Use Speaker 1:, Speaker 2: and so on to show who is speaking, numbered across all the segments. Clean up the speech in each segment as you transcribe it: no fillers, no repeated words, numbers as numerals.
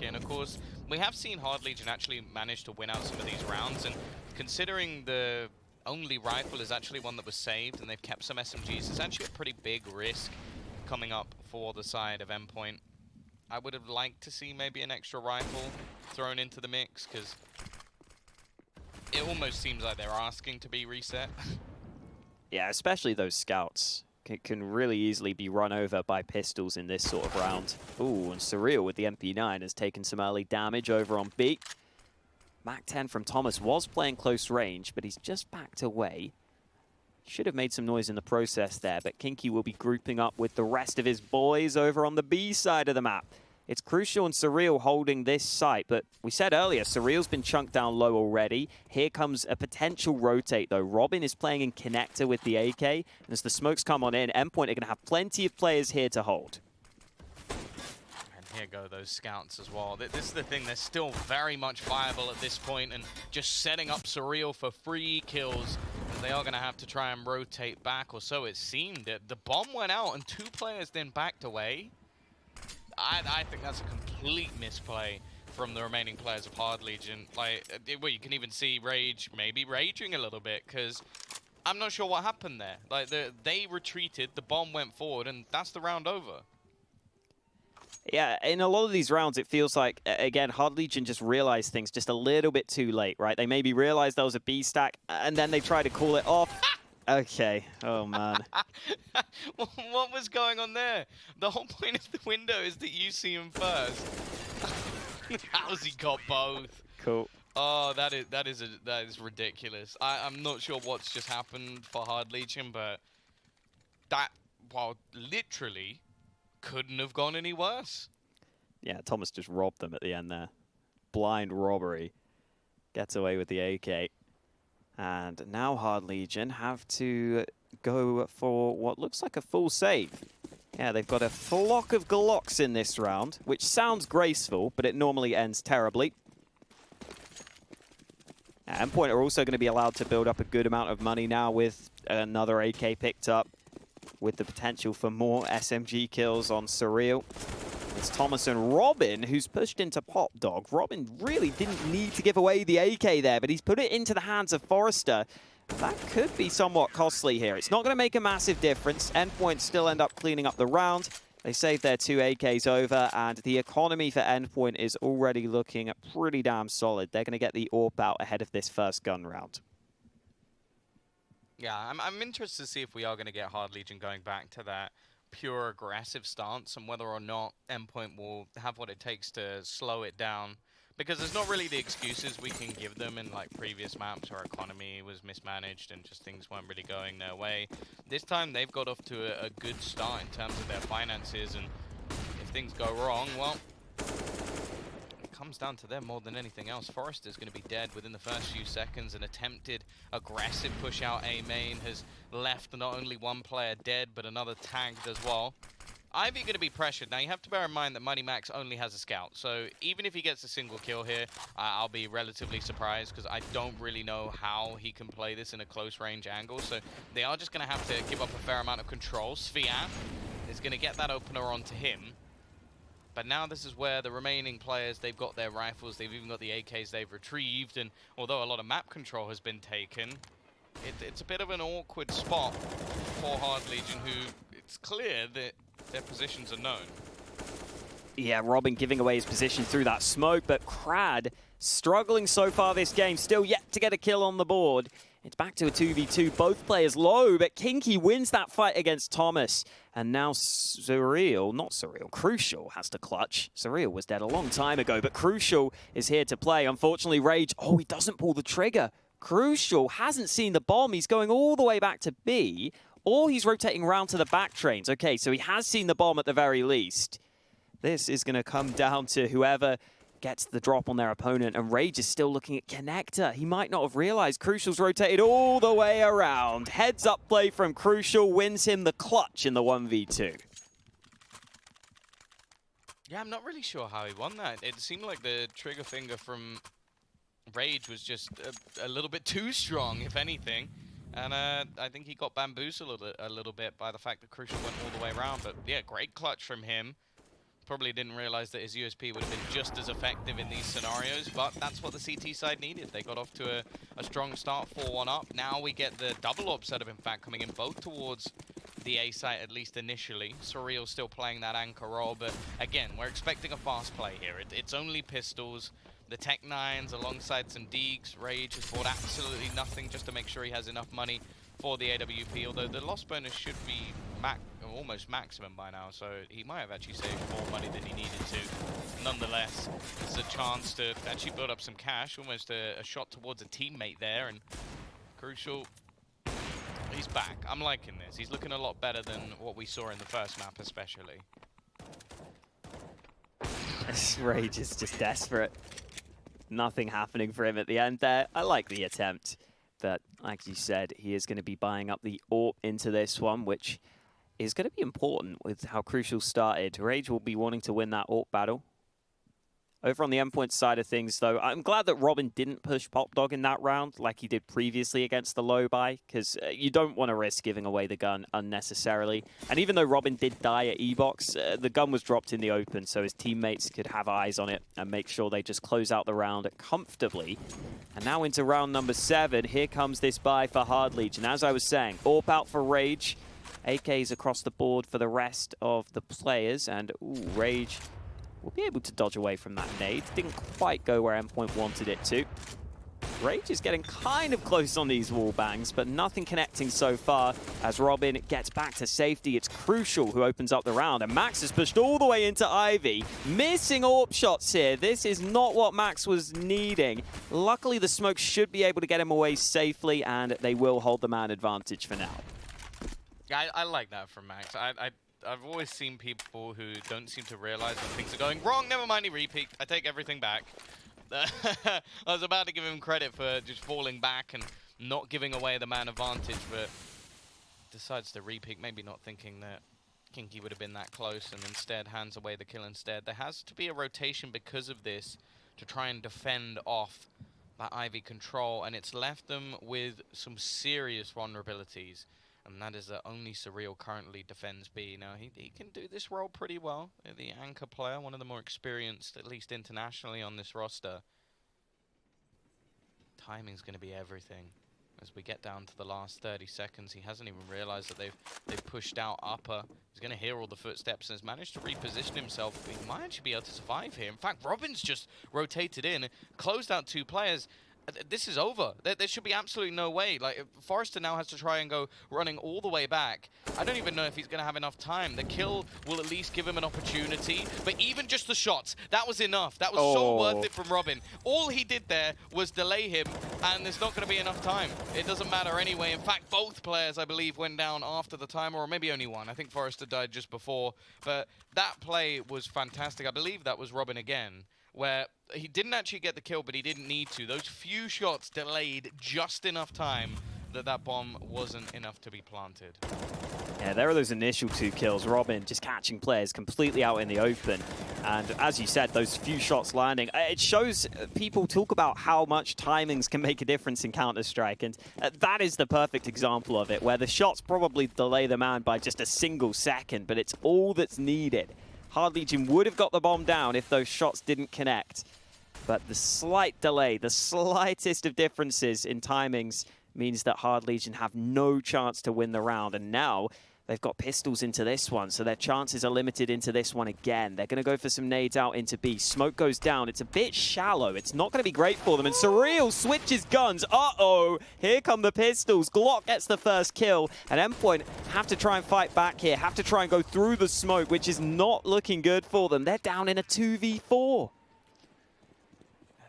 Speaker 1: market. And of course, we have seen Hard Legion actually manage to win out some of these rounds, and considering the only rifle is actually one that was saved and they've kept some SMGs, it's actually a pretty big risk coming up for the side of Endpoint. I would have liked to see maybe an extra rifle thrown into the mix, because it almost seems like they're asking to be reset.
Speaker 2: Yeah, especially those scouts can really easily be run over by pistols in this sort of round. Ooh, and Surreal with the MP9 has taken some early damage over on B. Mac 10 from Thomas was playing close range, but he's just backed away. Should have made some noise in the process there, but Kinky will be grouping up with the rest of his boys over on the B side of the map. It's Crucial and Surreal holding this site, but we said earlier, Surreal's been chunked down low already. Here comes a potential rotate, though. Robin is playing in connector with the AK, and as the smokes come on in, Endpoint are going to have plenty of players here to hold.
Speaker 1: And here go those scouts as well. This is the thing, they're still very much viable at this point, and just setting up Surreal for free kills. They are going to have to try and rotate back, or so it seemed. The bomb went out, and 2 players then backed away. I think that's a complete misplay from the remaining players of Hard Legion. Like, well, you can even see Rage maybe raging a little bit, because I'm not sure what happened there. Like, they retreated, the bomb went forward, and that's the round over.
Speaker 2: Yeah, in a lot of these rounds, it feels like, again, Hard Legion just realized things just a little bit too late, right? They maybe realized there was a B stack, and then they try to call it off. Okay. Oh, man.
Speaker 1: What was going on there? The whole point of the window is that you see him first. How's he got both?
Speaker 2: Cool.
Speaker 1: Oh, that is ridiculous. I'm not sure what's just happened for Hard Legion, but that, well, literally couldn't have gone any worse.
Speaker 2: Yeah, Thomas just robbed them at the end there. Blind robbery. Gets away with the AK. And now Hard Legion have to go for what looks like a full save. Yeah, they've got a flock of Glocks in this round, which sounds graceful, but it normally ends terribly. Endpoint are also going to be allowed to build up a good amount of money now with another AK picked up, with the potential for more SMG kills on Surreal. It's Thomas and Robin who's pushed into Pop Dog. Robin really didn't need to give away the AK there, but he's put it into the hands of Forrester. That could be somewhat costly here. It's not going to make a massive difference. Endpoint still end up cleaning up the round. They saved their 2 AKs over, and the economy for Endpoint is already looking pretty damn solid. They're going to get the AWP out ahead of this first gun round.
Speaker 1: Yeah, I'm interested to see if we are going to get Hard Legion going back to that pure aggressive stance, and whether or not Endpoint will have what it takes to slow it down, because there's not really the excuses we can give them in like previous maps where economy was mismanaged and just things weren't really going their way. This time they've got off to a good start in terms of their finances, and if things go wrong, well, it comes down to them more than anything else. Forrester's going to be dead within the first few seconds. An attempted aggressive push out A main has left not only one player dead, but another tagged as well. Ivy going to be pressured. Now, you have to bear in mind that Mighty Max only has a scout, so even if he gets a single kill here, I'll be relatively surprised, because I don't really know how he can play this in a close range angle, so they are just going to have to give up a fair amount of control. Sviat is going to get that opener onto him. But now this is where the remaining players, they've got their rifles, they've even got the AKs they've retrieved, and although a lot of map control has been taken, it's a bit of an awkward spot for Hard Legion, who it's clear that their positions are known.
Speaker 2: Yeah, Robin giving away his position through that smoke, but Crad struggling so far this game, still yet to get a kill on the board. It's back to a 2v2, both players low, but Kinky wins that fight against Thomas. And now Crucial has to clutch. Surreal was dead a long time ago, but Crucial is here to play. Unfortunately, Rage, he doesn't pull the trigger. Crucial hasn't seen the bomb. He's going all the way back to B, or he's rotating round to the back trains. Okay, so he has seen the bomb at the very least. This is going to come down to whoever gets the drop on their opponent, and Rage is still looking at connector. He might not have realized Crucial's rotated all the way around. Heads up play from Crucial wins him the clutch in the 1v2.
Speaker 1: Yeah, I'm not really sure how he won that. It seemed like the trigger finger from Rage was just a little bit too strong, if anything. And I think he got bamboozled a little bit by the fact that Crucial went all the way around. But yeah, great clutch from him. Probably didn't realize that his USP would have been just as effective in these scenarios, but that's what the CT side needed. They got off to a strong start, 4-1 up. Now we get the double AWP setup, in fact, coming in both towards the A site, at least initially. Surreal still playing that anchor role, but again, we're expecting a fast play here. It's only pistols. The Tech-9s alongside some Deegs. Rage has bought absolutely nothing just to make sure he has enough money for the AWP, although the loss bonus should be almost maximum by now, so he might have actually saved more money than he needed to. Nonetheless, it's a chance to actually build up some cash, almost a shot towards a teammate there, and Crucial, he's back. I'm liking this. He's looking a lot better than what we saw in the first map, especially.
Speaker 2: Rage is just desperate. Nothing happening for him at the end there. I like the attempt, but like you said, he is going to be buying up the AWP into this one, which is going to be important with how Crucial started. Rage will be wanting to win that AWP battle. Over on the Endpoint side of things, though, I'm glad that Robin didn't push Pop Dog in that round like he did previously against the low buy, because you don't want to risk giving away the gun unnecessarily. And even though Robin did die at E-Box, the gun was dropped in the open, so his teammates could have eyes on it and make sure they just close out the round comfortably. And now into round number 7, here comes this buy for Hard Legion. As I was saying, AWP out for Rage. AKs across the board for the rest of the players, and Rage will be able to dodge away from that nade. Didn't quite go where Endpoint wanted it to. Rage is getting kind of close on these wall bangs, but nothing connecting so far. As Robin gets back to safety, it's Crucial who opens up the round, and Max is pushed all the way into Ivy. Missing AWP shots here. This is not what Max was needing. Luckily, the smoke should be able to get him away safely, and they will hold the man advantage for now.
Speaker 1: I like that from Max. I've always seen people who don't seem to realize when things are going wrong. Never mind, he re-peeked. I take everything back. I was about to give him credit for just falling back and not giving away the man advantage, but decides to re-peek, maybe not thinking that Kinky would have been that close, and instead hands away the kill instead. There has to be a rotation because of this to try and defend off that Ivy control, and it's left them with some serious vulnerabilities. And that is that only Surreal currently defends B. Now, he can do this role pretty well. The anchor player, one of the more experienced, at least internationally, on this roster. Timing's going to be everything. As we get down to the last 30 seconds, he hasn't even realized that they've pushed out upper. He's going to hear all the footsteps and has managed to reposition himself. He might actually be able to survive here. In fact, Robin's just rotated in, closed out 2 players. This is over. There should be absolutely no way. Like, Forrester now has to try and go running all the way back. I don't even know if he's going to have enough time. The kill will at least give him an opportunity. But even just the shots, that was enough. That was so worth it from Robin. All he did there was delay him, and there's not going to be enough time. It doesn't matter anyway. In fact, both players, I believe, went down after the timer, or maybe only one. I think Forrester died just before. But that play was fantastic. I believe that was Robin again, where he didn't actually get the kill, but he didn't need to. Those few shots delayed just enough time that bomb wasn't enough to be planted.
Speaker 2: Yeah, there are those initial 2 kills. Robin just catching players completely out in the open. And as you said, those few shots landing, it shows people talk about how much timings can make a difference in Counter-Strike. And that is the perfect example of it, where the shots probably delay the man by just a single second, but it's all that's needed. Hard Legion would have got the bomb down if those shots didn't connect. But the slight delay, the slightest of differences in timings means that Hard Legion have no chance to win the round. And now they've got pistols into this one, so their chances are limited into this one again. They're going to go for some nades out into B. Smoke goes down. It's a bit shallow. It's not going to be great for them. And Surreal switches guns. Uh-oh. Here come the pistols. Glock gets the first kill. And Endpoint have to try and fight back here. Have to try and go through the smoke, which is not looking good for them. They're down in a 2v4.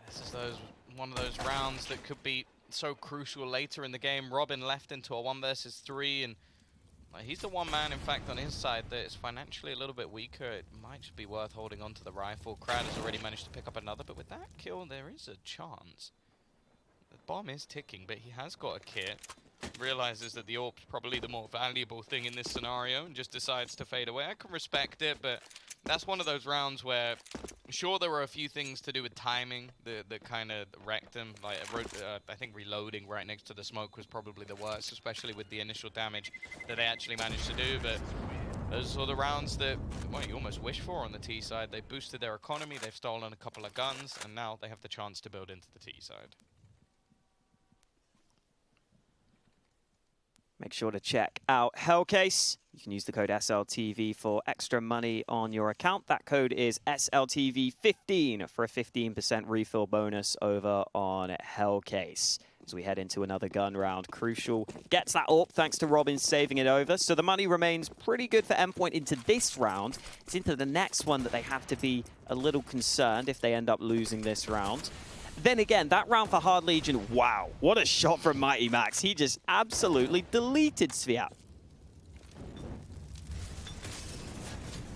Speaker 1: This is one of those rounds that could be so crucial later in the game. Robin left into a 1 versus 3, and he's the one man, in fact, on his side that is financially a little bit weaker. It might just be worth holding on to the rifle. Crad has already managed to pick up another, but with that kill, there is a chance. The bomb is ticking, but he has got a kit. Realizes that the AWP's probably the more valuable thing in this scenario and just decides to fade away. I can respect it, but that's one of those rounds where, sure, there were a few things to do with timing that kind of wrecked him. Like, I think reloading right next to the smoke was probably the worst, especially with the initial damage that they actually managed to do. But Those are the rounds that, well, you almost wish for on the T side. They boosted their economy, they've stolen a couple of guns, and now they have the chance to build into the T side.
Speaker 2: Make sure to check out Hellcase. You can use the code SLTV for extra money on your account. That code is SLTV15 for a 15% refill bonus over on Hellcase. As we head into another gun round, Crucial gets that AWP thanks to Robin saving it over. So the money remains pretty good for Endpoint into this round. It's into the next one that they have to be a little concerned if they end up losing this round. Then again, that round for Hard Legion, wow, what a shot from Mighty Max. He just absolutely deleted Sviat.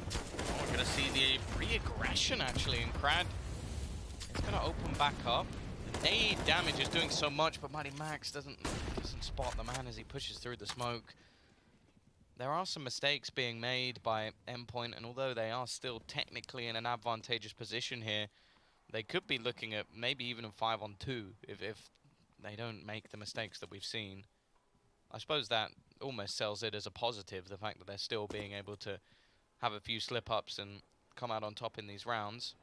Speaker 1: Oh, we're going to see the re-aggression actually in Crad. It's going to open back up. The nade damage is doing so much, but Mighty Max doesn't spot the man as he pushes through the smoke. There are some mistakes being made by Endpoint, and although they are still technically in an advantageous position here, they could be looking at maybe even a 5-on-2 if they don't make the mistakes that we've seen. I suppose that almost sells it as a positive, the fact that they're still being able to have a few slip-ups and come out on top in these rounds.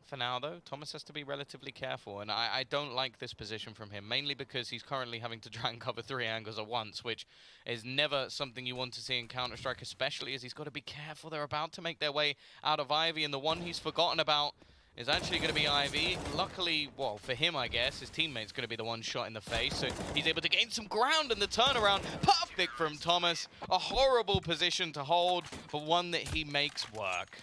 Speaker 1: For now, though, Thomas has to be relatively careful, and I don't like this position from him, mainly because he's currently having to try and cover 3 angles at once, which is never something you want to see in Counter-Strike, especially as he's got to be careful. They're about to make their way out of Ivy, and the one he's forgotten about is actually going to be Ivy. Luckily, well, for him, I guess, his teammate's going to be the one shot in the face, so he's able to gain some ground, and the turnaround, perfect from Thomas. A horrible position to hold, but one that he makes work.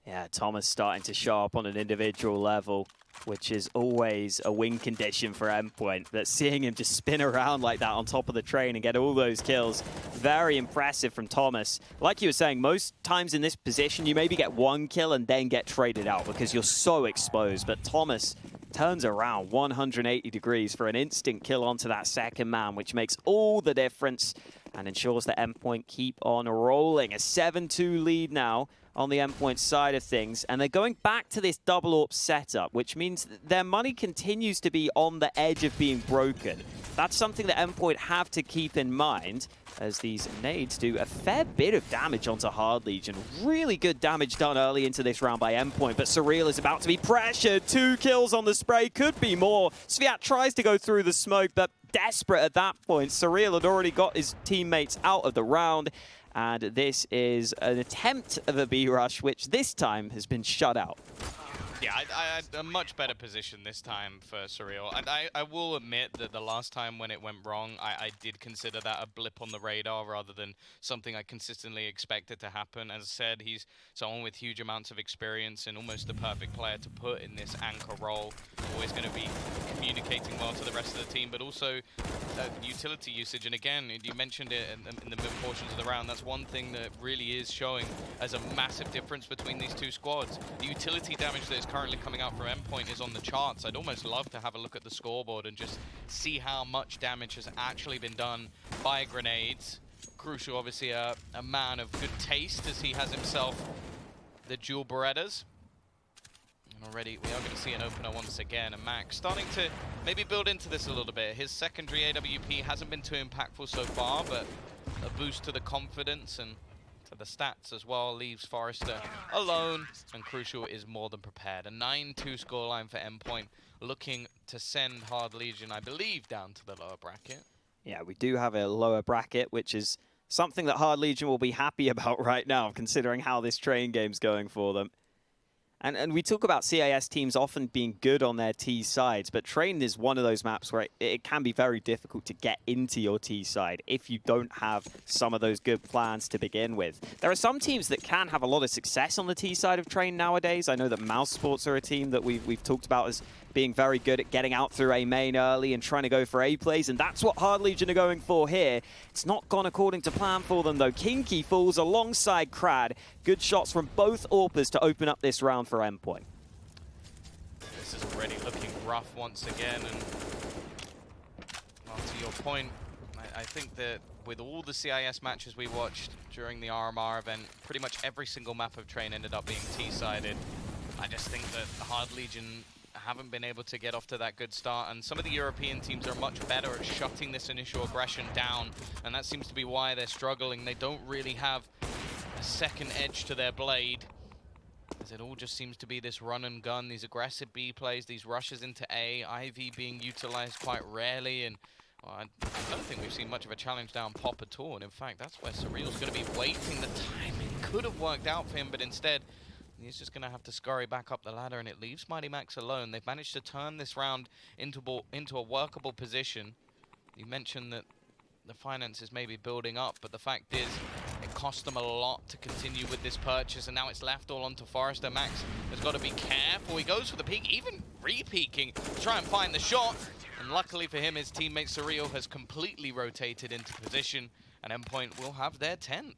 Speaker 2: Yeah, Thomas starting to show up on an individual level, which is always a win condition for Endpoint. But seeing him just spin around like that on top of the train and get all those kills, very impressive from Thomas. Like you were saying, most times in this position, you maybe get 1 kill and then get traded out because you're so exposed. But Thomas turns around 180 degrees for an instant kill onto that second man, which makes all the difference and ensures that Endpoint keep on rolling. A 7-2 lead now on the Endpoint side of things, and they're going back to this double AWP setup, which means their money continues to be on the edge of being broken. That's something that Endpoint have to keep in mind, as these nades do a fair bit of damage onto Hard Legion. Really good damage done early into this round by Endpoint, but Surreal is about to be pressured. 2 kills on the spray, could be more. Sviat tries to go through the smoke, but desperate at that point. Surreal had already got his teammates out of the round, and this is an attempt of a B-rush, which this time has been shut out.
Speaker 1: Yeah, I had a much better position this time for Surreal. And I will admit that the last time when it went wrong, I did consider that a blip on the radar rather than something I consistently expected to happen. As I said, he's someone with huge amounts of experience and almost the perfect player to put in this anchor role. Always going to be communicating well to the rest of the team, but also utility usage. And again, you mentioned it in the mid portions of the round. That's one thing that really is showing as a massive difference between these two squads. The utility damage that is currently coming out from Endpoint is on the charts. I'd almost love to have a look at the scoreboard and just see how much damage has actually been done by grenades. Crucial, obviously, a man of good taste, as he has himself the dual Berettas. And already we are going to see an opener once again, and Max starting to maybe build into this a little bit. His secondary AWP hasn't been too impactful so far, but a boost to the confidence and to the stats as well leaves Forrester alone, and Crucial is more than prepared. A 9-2 scoreline for Endpoint, looking to send Hard Legion, I believe, down to the lower bracket.
Speaker 2: Yeah, we do have a lower bracket, which is something that Hard Legion will be happy about right now, considering how this train game's going for them. And we talk about CIS teams often being good on their T sides, but Train is one of those maps where it can be very difficult to get into your T side if you don't have some of those good plans to begin with. There are some teams that can have a lot of success on the T side of Train nowadays. I know that Mouse Sports are a team that we've talked about as being very good at getting out through A main early and trying to go for A plays, and that's what Hard Legion are going for here. It's not gone according to plan for them, though. Kinky falls alongside Crad. Good shots from both AWPers to open up this round for Endpoint.
Speaker 1: This is already looking rough once again, and well, to your point, I think that with all the CIS matches we watched during the RMR event, pretty much every single map of Train ended up being T-sided. I just think that Hard Legion haven't been able to get off to that good start, and some of the European teams are much better at shutting this initial aggression down, and that seems to be why they're struggling. They don't really have a second edge to their blade, as it all just seems to be this run and gun, these aggressive B plays, these rushes into A, Ivy being utilized quite rarely, and I don't think we've seen much of a challenge down Pop at all, and in fact that's where Surreal's going to be waiting. The timing could have worked out for him, but instead he's just going to have to scurry back up the ladder, and it leaves Mighty Max alone. They've managed to turn this round into a workable position. You mentioned that the finances may be building up, but the fact is it cost them a lot to continue with this purchase, and now it's left all onto Forrester. Max has got to be careful. He goes for the peek, even re-peeking to try and find the shot, and luckily for him, his teammate Surreal has completely rotated into position, and Endpoint will have their 10th.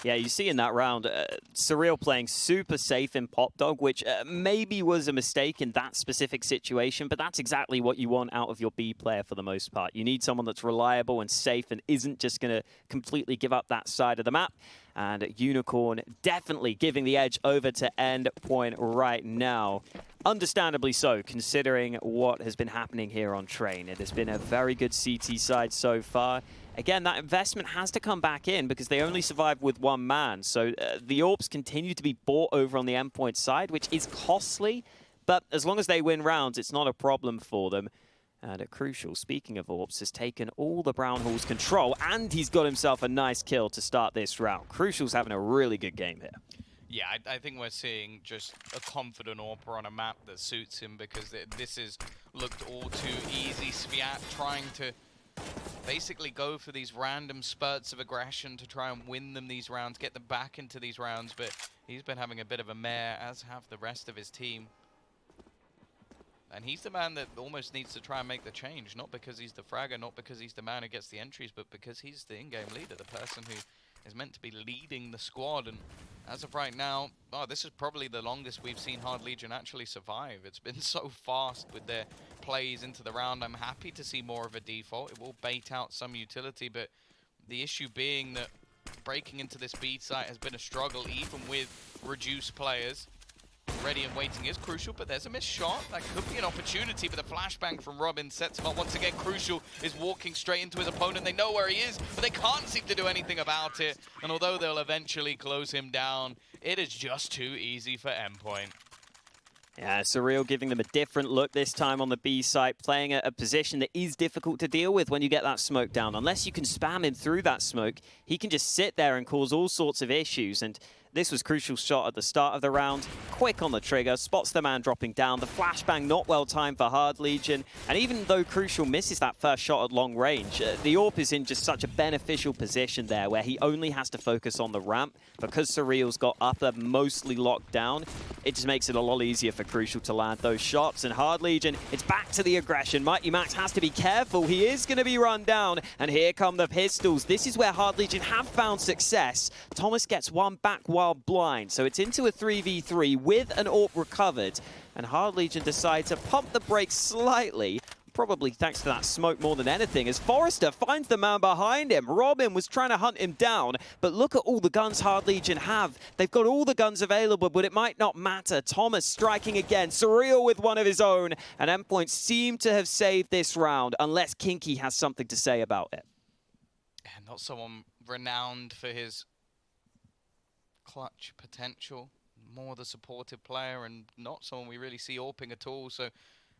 Speaker 2: Yeah, you see in that round, Surreal playing super safe in Pop Dog, which maybe was a mistake in that specific situation, but that's exactly what you want out of your B player for the most part. You need someone that's reliable and safe and isn't just going to completely give up that side of the map. And Unicorn definitely giving the edge over to Endpoint right now. Understandably so, considering what has been happening here on Train. It has been a very good CT side so far. Again, that investment has to come back in because they only survived with one man. So the AWPs continue to be bought over on the Endpoint side, which is costly. But as long as they win rounds, it's not a problem for them. And Crucial, speaking of AWPs, has taken all the Brown Hall's control, and he's got himself a nice kill to start this round. Crucial's having a really good game here.
Speaker 1: Yeah, I think we're seeing just a confident AWPer on a map that suits him, because this has looked all too easy. Sviat trying to basically go for these random spurts of aggression to try and win them these rounds, get them back into these rounds, but he's been having a bit of a mare, as have the rest of his team. And he's the man that almost needs to try and make the change, not because he's the fragger, not because he's the man who gets the entries, but because he's the in-game leader, the person who is meant to be leading the squad. And as of right now, oh, this is probably the longest we've seen Hard Legion actually survive. It's been so fast with their plays into the round. I'm happy to see more of a default. It will bait out some utility, but the issue being that breaking into this B site has been a struggle, even with reduced players. Ready and waiting is Crucial, but there's a missed shot. That could be an opportunity, but the flashbang from Robin sets him up once again. Crucial is walking straight into his opponent. They know where he is, but they can't seem to do anything about it. And although they'll eventually close him down, it is just too easy for Endpoint.
Speaker 2: Yeah, Surreal giving them a different look this time on the B site, playing a position that is difficult to deal with when you get that smoke down. Unless you can spam him through that smoke, he can just sit there and cause all sorts of issues. And this was Crucial's shot at the start of the round. Quick on the trigger, spots the man dropping down. The flashbang not well timed for Hard Legion. And even though Crucial misses that first shot at long range, the AWP is in just such a beneficial position there where he only has to focus on the ramp. Because Surreal's got upper mostly locked down, it just makes it a lot easier for Crucial to land those shots. And Hard Legion, it's back to the aggression. Mighty Max has to be careful. He is going to be run down. And here come the pistols. This is where Hard Legion have found success. Thomas gets one back while blind, so it's into a 3v3 with an AWP recovered, and Hard Legion decide to pump the brakes slightly, probably thanks to that smoke more than anything, as Forrester finds the man behind him. Robin was trying to hunt him down, but look at all the guns Hard Legion have. They've got all the guns available, but it might not matter. Thomas striking again, Surreal with one of his own, and Endpoint seem to have saved this round, unless Kinky has something to say about it.
Speaker 1: And not someone renowned for his clutch potential, more the supportive player, and not someone we really see AWPing at all, so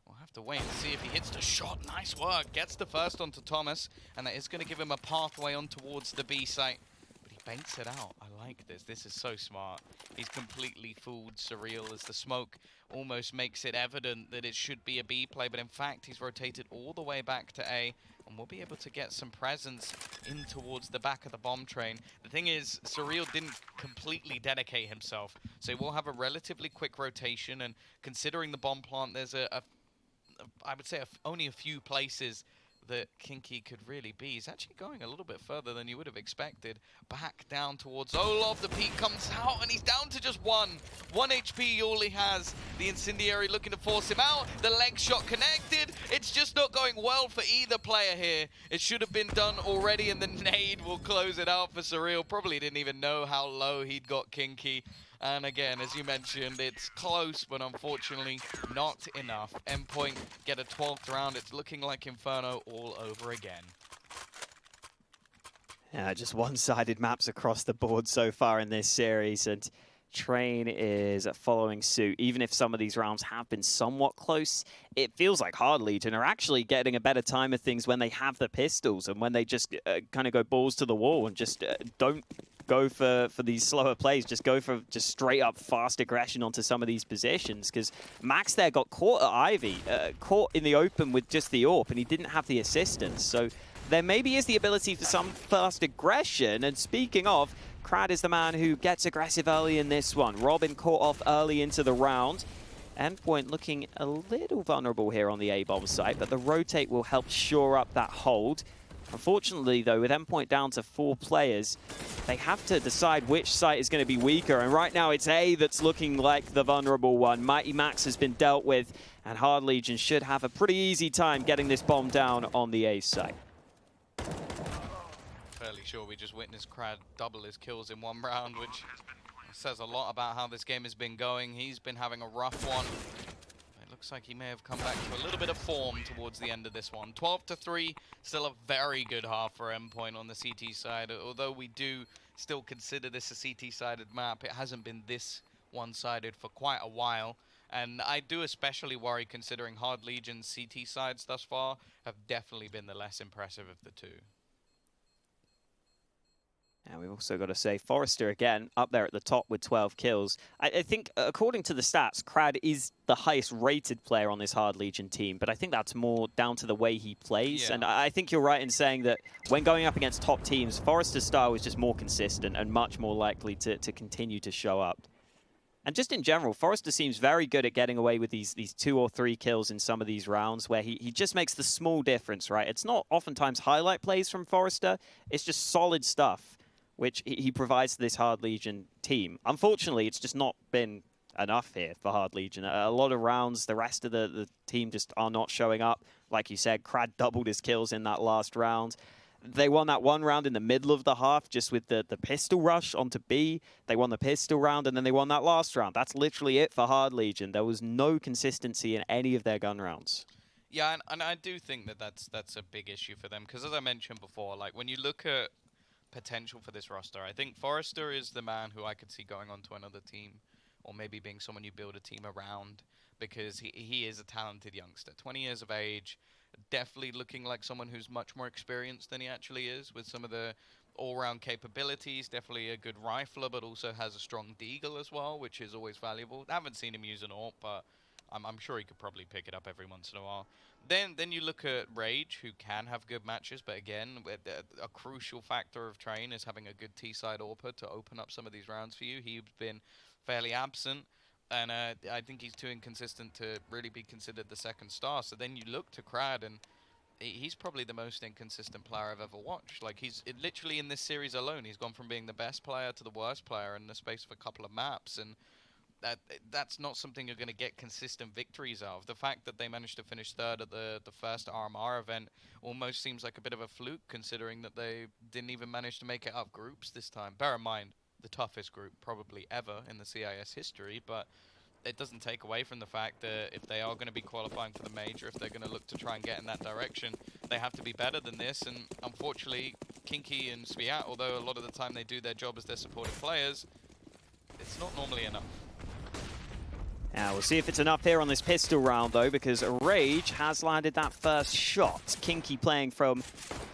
Speaker 1: we'll have to wait and see if he hits the shot. Nice work, gets the first onto Thomas, and that is going to give him a pathway on towards the B site, but he baits it out. I like this is so smart. He's completely fooled Surreal, as the smoke almost makes it evident that it should be a B play, but in fact he's rotated all the way back to A, and we'll be able to get some presence in towards the back of the bomb train. The thing is, Surreal didn't completely dedicate himself, so we'll have a relatively quick rotation, and considering the bomb plant, there's I would say only a few places that Kinky could really be. He's actually going a little bit further than you would have expected. Back down towards Olov. The peak comes out, and he's down to just one. 1 HP all he has. The Incendiary looking to force him out. The leg shot connected. It's just not going well for either player here. It should have been done already, and the nade will close it out for Surreal. Probably didn't even know how low he'd got Kinky. And again, as you mentioned, it's close, but unfortunately not enough. Endpoint get a 12th round. It's looking like Inferno all over again.
Speaker 2: Yeah, just one-sided maps across the board so far in this series, and Train is following suit. Even if some of these rounds have been somewhat close, it feels like Hard Legion are actually getting a better time of things when they have the pistols and when they just kind of go balls to the wall and just don't go for these slower plays, just go for just straight up fast aggression onto some of these positions, because Max there got caught at Ivy, caught in the open with just the AWP, and he didn't have the assistance. So there maybe is the ability for some fast aggression, and speaking of, Crad is the man who gets aggressive early in this one. Robin caught off early into the round. Endpoint looking a little vulnerable here on the A-bomb site, but the rotate will help shore up that hold. Unfortunately, though, with Endpoint down to 4 players, they have to decide which site is going to be weaker, and right now it's A that's looking like the vulnerable one. Mighty Max has been dealt with, and Hard Legion should have a pretty easy time getting this bomb down on the A site.
Speaker 1: Fairly sure we just witnessed Crad double his kills in one round, which says a lot about how this game has been going. He's been having a rough one. It looks like he may have come back to a little bit of form towards the end of this one. 12-3, still a very good half for Endpoint on the CT side. Although we do still consider this a CT-sided map, it hasn't been this one-sided for quite a while. And I do especially worry considering Hard Legion's CT sides thus far have definitely been the less impressive of the two.
Speaker 2: And we've also got to say, Forrester again up there at the top with 12 kills. I think, according to the stats, Crad is the highest rated player on this Hard Legion team, but I think that's more down to the way he plays.
Speaker 1: Yeah.
Speaker 2: And I think you're right in saying that when going up against top teams, Forrester's style is just more consistent and much more likely to continue to show up. And just in general, Forrester seems very good at getting away with these 2 or 3 kills in some of these rounds where he just makes the small difference, right? It's not oftentimes highlight plays from Forrester, it's just solid stuff, which he provides to this Hard Legion team. Unfortunately, it's just not been enough here for Hard Legion. A lot of rounds, the rest of the team just are not showing up. Like you said, Crad doubled his kills in that last round. They won that one round in the middle of the half just with the pistol rush onto B. They won the pistol round, and then they won that last round. That's literally it for Hard Legion. There was no consistency in any of their gun rounds.
Speaker 1: Yeah, and I do think that that's a big issue for them, because as I mentioned before, like when you look at potential for this roster, I think Forrester is the man who I could see going on to another team, or maybe being someone you build a team around, because he is a talented youngster, 20 years of age, definitely looking like someone who's much more experienced than he actually is, with some of the all-round capabilities, definitely a good rifler, but also has a strong deagle as well, which is always valuable. I haven't seen him use an AWP, but I'm sure he could probably pick it up every once in a while. Then you look at Rage, who can have good matches, but again, a crucial factor of Train is having a good T-side AWPer to open up some of these rounds for you. He's been fairly absent, and I think he's too inconsistent to really be considered the second star. So then you look to Crad, and he's probably the most inconsistent player I've ever watched. Like, literally in this series alone, he's gone from being the best player to the worst player in the space of a couple of maps, and that's not something you're going to get consistent victories out of. The fact that they managed to finish third at the first RMR event almost seems like a bit of a fluke, considering that they didn't even manage to make it out of groups this time. Bear in mind, the toughest group probably ever in the CIS history, but it doesn't take away from the fact that if they are going to be qualifying for the major, if they're going to look to try and get in that direction, they have to be better than this. And unfortunately, Kinky and Sviat, although a lot of the time they do their job as their supportive players, it's not normally enough.
Speaker 2: Now, we'll see if it's enough here on this pistol round, though, because Rage has landed that first shot. Kinky playing from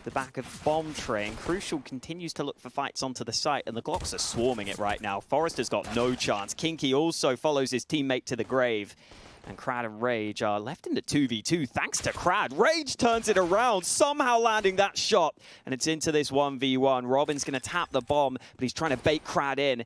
Speaker 2: the back of Bomb Train. Crucial continues to look for fights onto the site, and the Glocks are swarming it right now. Forrester's got no chance. Kinky also follows his teammate to the grave. And Crad and Rage are left in the 2v2 thanks to Crad. Rage turns it around, somehow landing that shot. And it's into this 1v1. Robin's going to tap the bomb, but he's trying to bait Crad in.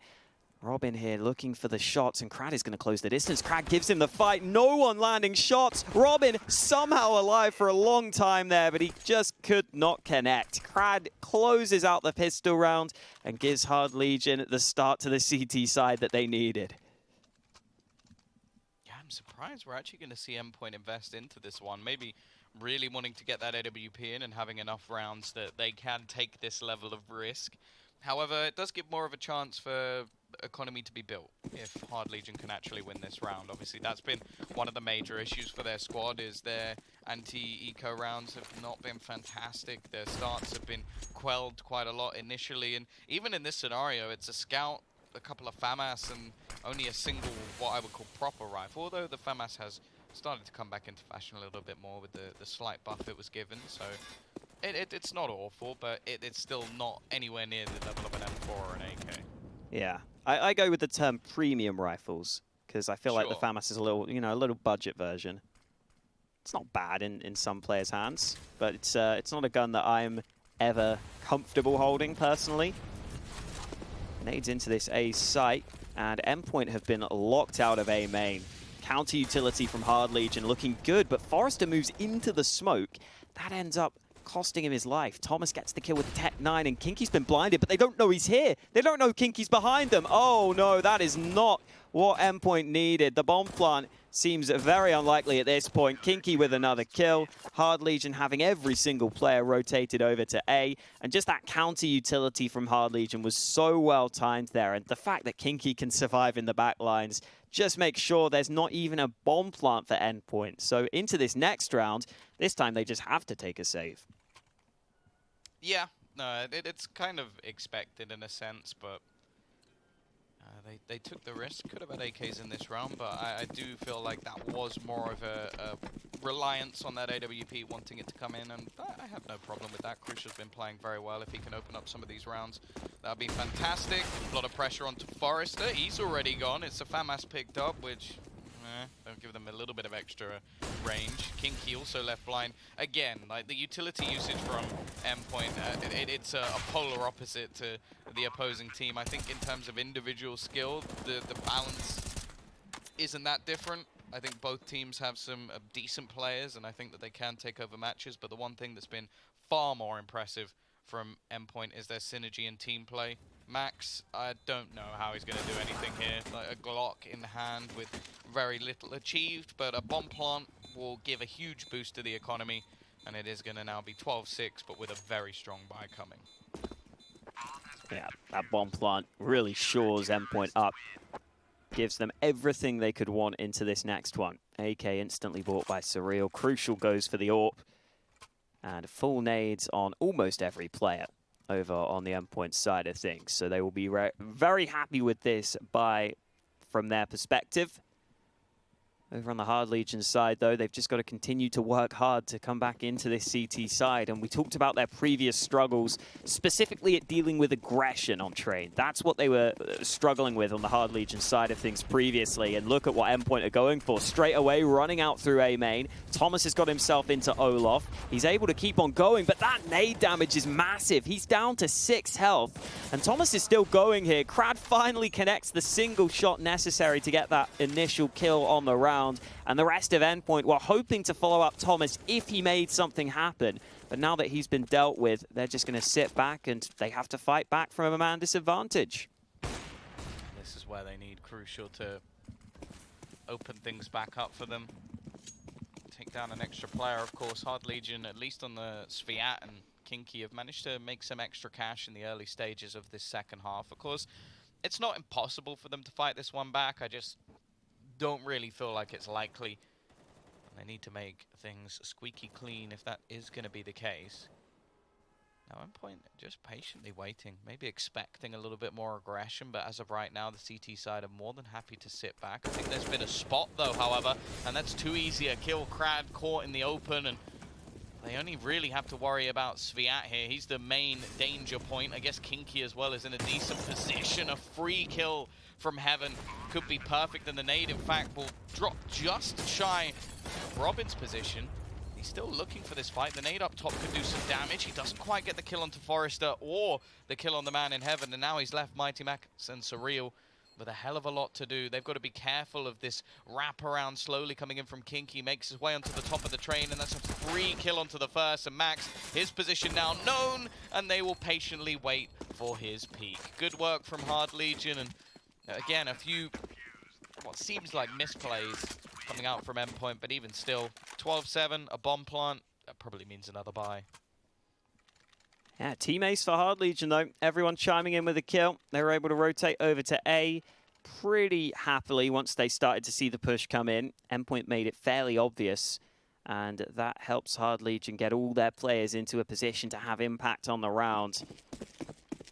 Speaker 2: Robin here looking for the shots, and Crad is going to close the distance. Crad gives him the fight. No one landing shots. Robin somehow alive for a long time there, but he just could not connect. Crad closes out the pistol round and gives Hard Legion the start to the CT side that they needed.
Speaker 1: Yeah, I'm surprised we're actually going to see Endpoint invest into this one. Maybe really wanting to get that AWP in and having enough rounds that they can take this level of risk. However, it does give more of a chance for economy to be built if Hard Legion can actually win this round. Obviously, that's been one of the major issues for their squad, is their anti-eco rounds have not been fantastic. Their starts have been quelled quite a lot initially, and even in this scenario, it's a scout, a couple of FAMAS, and only a single, what I would call proper rifle, although the FAMAS has started to come back into fashion a little bit more with the slight buff it was given, so it's not awful, but it's still not anywhere near the level of an M4 or an AK.
Speaker 2: Yeah, I go with the term premium rifles because I feel like the
Speaker 1: Sure.
Speaker 2: FAMAS is a little, a little budget version. It's not bad in some players' hands, but it's not a gun that I'm ever comfortable holding personally. Nades into this A site, and Endpoint have been locked out of A main. Counter utility from Hard Legion looking good, but Forrester moves into the smoke. That ends up costing him his life. Thomas gets the kill with Tech 9, and Kinky's been blinded, but they don't know he's here. They don't know Kinky's behind them. Oh no, that is not what Endpoint needed. The bomb plant seems very unlikely at this point. Kinky with another kill. Hard Legion having every single player rotated over to A, and just that counter utility from Hard Legion was so well timed there, and the fact that Kinky can survive in the back lines just makes sure there's not even a bomb plant for Endpoint. So into this next round, this time they just have to take a save.
Speaker 1: Yeah, no, it's kind of expected in a sense, but they took the risk. Could have had AKs in this round, but I do feel like that was more of a reliance on that AWP wanting it to come in, and I have no problem with that. Crucial's been playing very well. If he can open up some of these rounds, that would be fantastic. A lot of pressure onto Forrester. He's already gone. It's a FAMAS picked up, which... don't give them a little bit of extra range. Kinky also left blind. Again, like the utility usage from Endpoint, it's a polar opposite to the opposing team. I think in terms of individual skill, the balance isn't that different. I think both teams have some decent players, and I think that they can take over matches, but the one thing that's been far more impressive from Endpoint is their synergy and team play. Max, I don't know how he's going to do anything here. Like a Glock in hand with very little achieved, but a bomb plant will give a huge boost to the economy, and it is going to now be 12-6, but with a very strong buy coming.
Speaker 2: Yeah, that bomb plant really shores Endpoint up. Gives them everything they could want into this next one. AK instantly bought by Surreal. Crucial goes for the AWP. And full nades on almost every player over on the Endpoint side of things. So they will be very happy with this buy from their perspective. Over on the Hard Legion side, though, they've just got to continue to work hard to come back into this CT side. And we talked about their previous struggles, specifically at dealing with aggression on train. That's what they were struggling with on the Hard Legion side of things previously. And look at what Endpoint are going for. Straight away, running out through A main. Thomas has got himself into Olaf. He's able to keep on going, but that nade damage is massive. He's down to 6 health. And Thomas is still going here. Krad finally connects the single shot necessary to get that initial kill on the round. And the rest of Endpoint were hoping to follow up Thomas if he made something happen. But now that he's been dealt with, they're just going to sit back and they have to fight back from a man disadvantage.
Speaker 1: This is where they need Crucial to open things back up for them. Take down an extra player, of course. Hard Legion, at least on the Sviat and Kinky, have managed to make some extra cash in the early stages of this second half. Of course, it's not impossible for them to fight this one back. I just don't really feel like it's likely. They need to make things squeaky clean if that is going to be the case. Now, Endpoint just patiently waiting, maybe expecting a little bit more aggression, but as of right now, the CT side are more than happy to sit back. I think there's been a spot, though, however, and that's too easy a kill. Krad caught in the open, and they only really have to worry about Sviat here. He's the main danger point. I guess Kinky as well is in a decent position. A free kill from Heaven could be perfect, and the nade, in fact, will drop just shy of Robin's position. He's still looking for this fight. The nade up top could do some damage. He doesn't quite get the kill onto Forrester or the kill on the man in Heaven, and now he's left Mighty Max and Surreal with a hell of a lot to do. They've got to be careful of this wraparound slowly coming in from Kinky. Makes his way onto the top of the train, and that's a free kill onto the first. And Max, his position now known, and they will patiently wait for his peak. Good work from Hard Legion, and again, a few what seems like misplays coming out from Endpoint, but even still, 12-7, a bomb plant, that probably means another buy.
Speaker 2: Yeah, team ace for Hard Legion though. Everyone chiming in with a kill. They were able to rotate over to A pretty happily once they started to see the push come in. Endpoint made it fairly obvious, and that helps Hard Legion get all their players into a position to have impact on the round.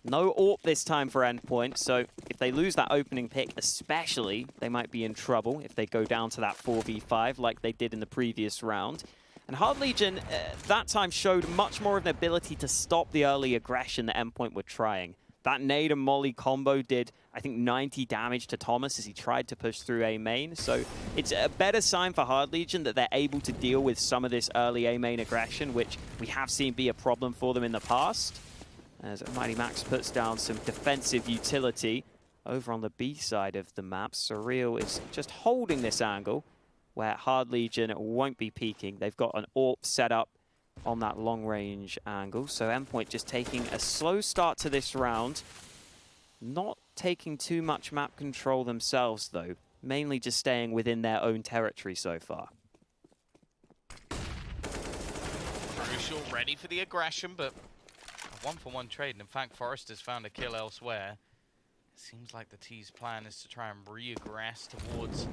Speaker 2: No AWP this time for Endpoint, so if they lose that opening pick especially, they might be in trouble if they go down to that 4v5 like they did in the previous round. And Hard Legion, that time showed much more of an ability to stop the early aggression that Endpoint were trying. That nade and molly combo did, I think, 90 damage to Thomas as he tried to push through A main. So it's a better sign for Hard Legion that they're able to deal with some of this early A main aggression, which we have seen be a problem for them in the past. As Mighty Max puts down some defensive utility over on the B side of the map. Surreal is just holding this angle where Hard Legion won't be peeking. They've got an AWP set up on that long-range angle. So Endpoint just taking a slow start to this round. Not taking too much map control themselves, though. Mainly just staying within their own territory so far.
Speaker 1: Crucial, ready for the aggression, but a one-for-one trade. And in fact, Forrester's found a kill elsewhere. It seems like the T's plan is to try and re-aggress towards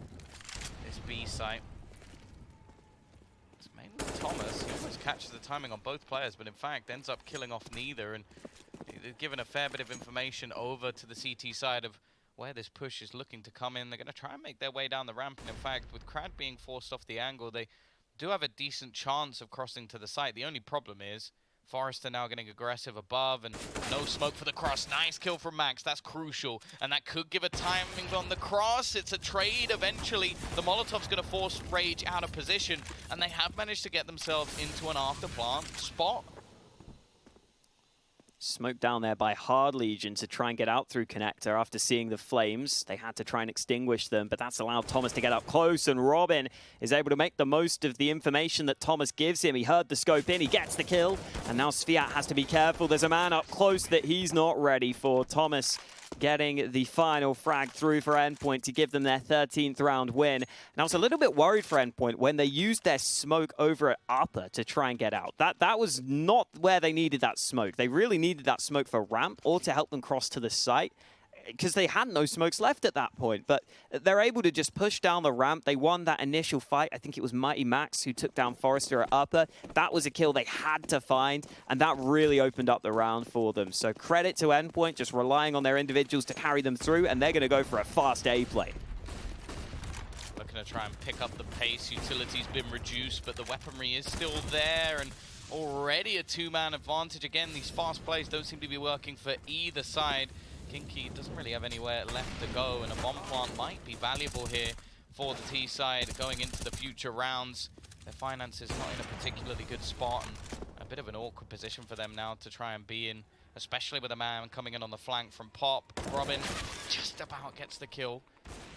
Speaker 1: this B site. It's mainly Thomas. He almost catches the timing on both players, but in fact ends up killing off neither. And given a fair bit of information over to the CT side of where this push is looking to come in, they're going to try and make their way down the ramp. And in fact, with Crad being forced off the angle, they do have a decent chance of crossing to the site. The only problem is Forrester now getting aggressive above, and no smoke for the cross. Nice kill from Max, that's crucial. And that could give a timing on the cross. It's a trade eventually. The Molotov's going to force Rage out of position, and they have managed to get themselves into an after plant spot.
Speaker 2: Smoke down there by Hard Legion to try and get out through connector after seeing the flames. They had to try and extinguish them, but that's allowed Thomas to get up close, and Robin is able to make the most of the information that Thomas gives him. He heard the scope in, he gets the kill, and now Sviat has to be careful. There's a man up close that he's not ready for. Thomas getting the final frag through for Endpoint to give them their 13th round win. And I was a little bit worried for Endpoint when they used their smoke over at upper to try and get out. That was not where they needed that smoke. They really needed that smoke for ramp or to help them cross to the site, because they had no smokes left at that point. But they're able to just push down the ramp. They won that initial fight. I think it was Mighty Max who took down Forrester at upper. That was a kill they had to find, and that really opened up the round for them. So credit to Endpoint, just relying on their individuals to carry them through, and they're going to go for a fast A play.
Speaker 1: Looking to try and pick up the pace. Utility's been reduced, but the weaponry is still there, and already a two-man advantage. Again, these fast plays don't seem to be working for either side. Kinky doesn't really have anywhere left to go, and a bomb plant might be valuable here for the T side going into the future rounds. Their finances not in a particularly good spot, and a bit of an awkward position for them now to try and be in, especially with a man coming in on the flank from Pop. Robin just about gets the kill.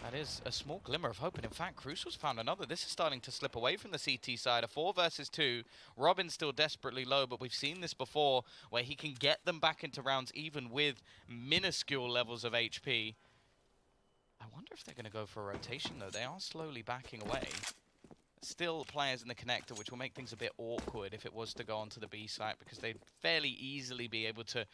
Speaker 1: That is a small glimmer of hope, and in fact, Crucial's found another. This is starting to slip away from the CT side. A 4 versus 2. Robin's still desperately low, but we've seen this before, where he can get them back into rounds even with minuscule levels of HP. I wonder if they're going to go for a rotation, though. They are slowly backing away. Still players in the connector, which will make things a bit awkward if it was to go onto the B site, because they'd fairly easily be able to